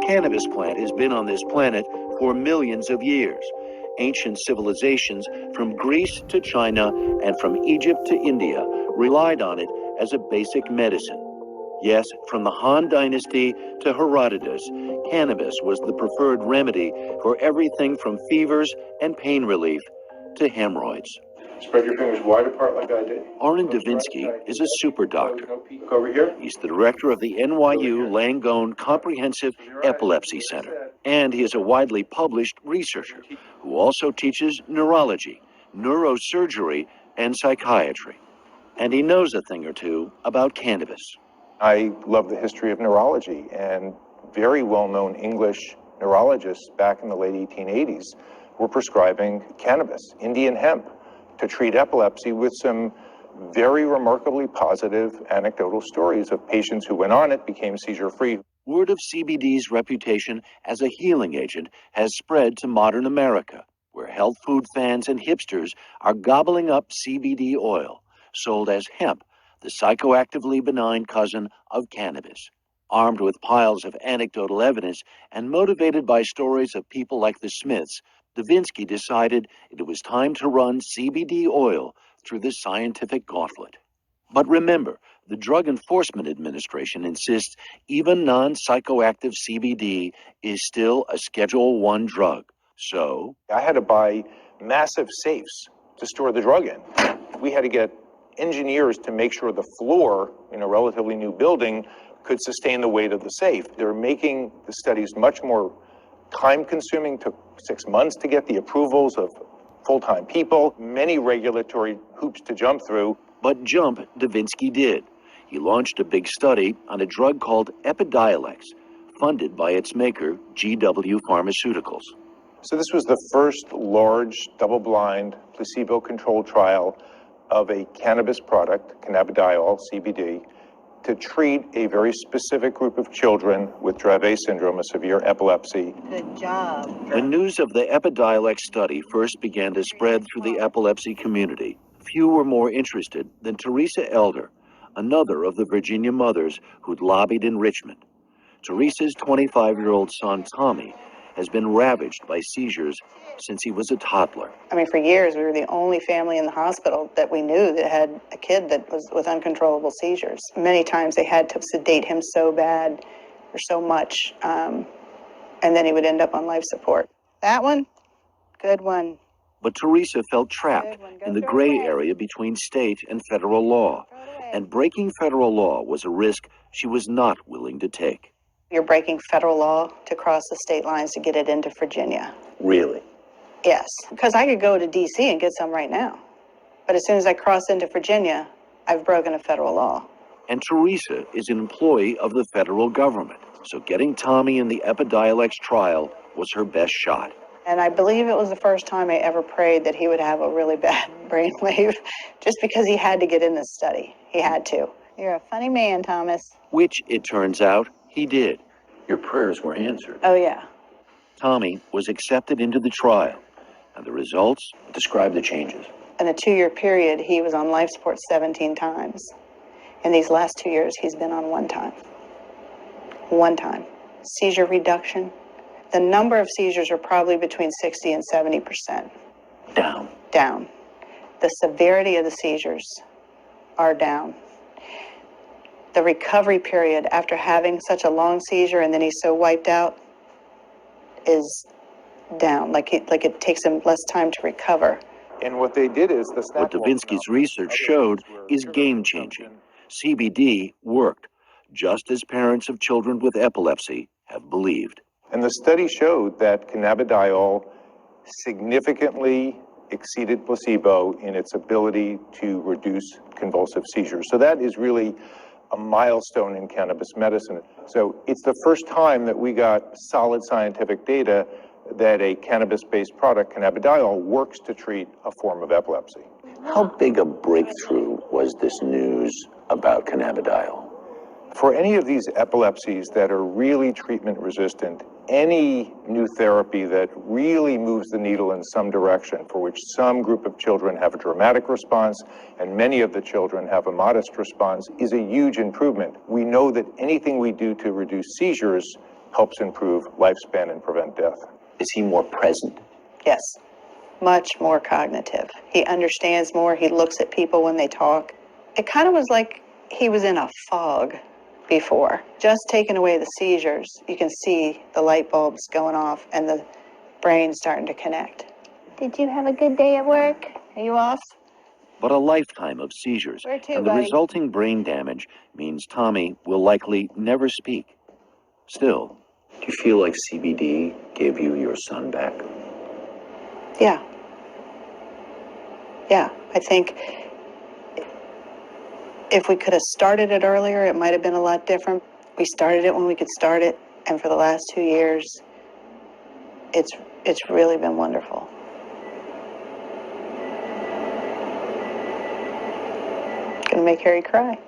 cannabis plant has been on this planet for millions of years. Ancient civilizations from Greece to China and from Egypt to India relied on it as a basic medicine. Yes, from the Han Dynasty to Herodotus, cannabis was the preferred remedy for everything from fevers and pain relief to hemorrhoids. Spread your fingers wide apart like I did. Arnon Davinsky is a super doctor. Look over here. He's the director of the NYU Langone Comprehensive Epilepsy Center, and he is a widely published researcher who also teaches neurology, neurosurgery, and psychiatry. And he knows a thing or two about cannabis. I love the history of neurology, and very well-known English neurologists back in the late 1880s were prescribing cannabis, Indian hemp, to treat epilepsy, with some very remarkably positive anecdotal stories of patients who went on it, became seizure-free. Word of CBD's reputation as a healing agent has spread to modern America, where health food fans and hipsters are gobbling up CBD oil, sold as hemp, the psychoactively benign cousin of cannabis. Armed with piles of anecdotal evidence and motivated by stories of people like the Smiths, Davinsky decided it was time to run CBD oil through the scientific gauntlet. But remember, the Drug Enforcement Administration insists even non-psychoactive CBD is still a Schedule I drug. So I had to buy massive safes to store the drug in. We had to get engineers to make sure the floor in a relatively new building could sustain the weight of the safe. They're making the studies much more time-consuming. Took 6 months to get the approvals of full-time people, many regulatory hoops to jump through. But jump Davinsky did. He launched a big study on a drug called Epidiolex, funded by its maker, GW Pharmaceuticals. So this was the first large, double-blind, placebo-controlled trial of a cannabis product, cannabidiol, CBD, to treat a very specific group of children with Dravet syndrome, a severe epilepsy. Good job. The news of the Epidiolex study first began to spread through the epilepsy community. Few were more interested than Teresa Elder, another of the Virginia mothers who'd lobbied in Richmond. Teresa's 25-year-old son, Tommy, has been ravaged by seizures since he was a toddler. I mean, for years, we were the only family in the hospital that we knew that had a kid that was with uncontrollable seizures. Many times they had to sedate him so bad or so much, and then he would end up on life support. That one, good one. But Teresa felt trapped in the gray area between state and federal law, and breaking federal law was a risk she was not willing to take. You're breaking federal law to cross the state lines to get it into Virginia. Really? Yes, because I could go to D.C. and get some right now. But as soon as I cross into Virginia, I've broken a federal law. And Teresa is an employee of the federal government, so getting Tommy in the Epidiolex trial was her best shot. And I believe it was the first time I ever prayed that he would have a really bad brainwave, just because he had to get in this study. He had to. You're a funny man, Thomas. Which, it turns out, he did. Your prayers were answered. Oh, yeah. Tommy was accepted into the trial, and the results describe the changes. In a 2-year period, he was on life support 17 times. In these last 2 years, he's been on 1 time. 1 time. Seizure reduction. The number of seizures are probably between 60 and 70%. Down. Down. The severity of the seizures are down. The recovery period after having such a long seizure and then he's so wiped out is down. Like it takes him less time to recover. And what they did is what Davinsky's research showed is game-changing. CBD worked, just as parents of children with epilepsy have believed. And the study showed that cannabidiol significantly exceeded placebo in its ability to reduce convulsive seizures. So that is really a milestone in cannabis medicine. So it's the first time that we got solid scientific data that a cannabis-based product, cannabidiol, works to treat a form of epilepsy. How big a breakthrough was this news about cannabidiol? For any of these epilepsies that are really treatment resistant, any new therapy that really moves the needle in some direction, for which some group of children have a dramatic response and many of the children have a modest response, is a huge improvement. We know that anything we do to reduce seizures helps improve lifespan and prevent death. Is he more present? Yes, much more cognitive. He understands more. He looks at people when they talk. It kind of was like he was in a fog before. Just taking away the seizures, you can see the light bulbs going off and the brain starting to connect. Did you have a good day at work? Are you off? But a lifetime of seizures Where to, and the buddy? resulting brain damage means Tommy will likely never speak. Still, do you feel like CBD gave you your son back? Yeah. Yeah, I think if we could have started it earlier, it might have been a lot different. We started it when we could start it, and for the last 2 years, it's really been wonderful. Gonna make Harry cry.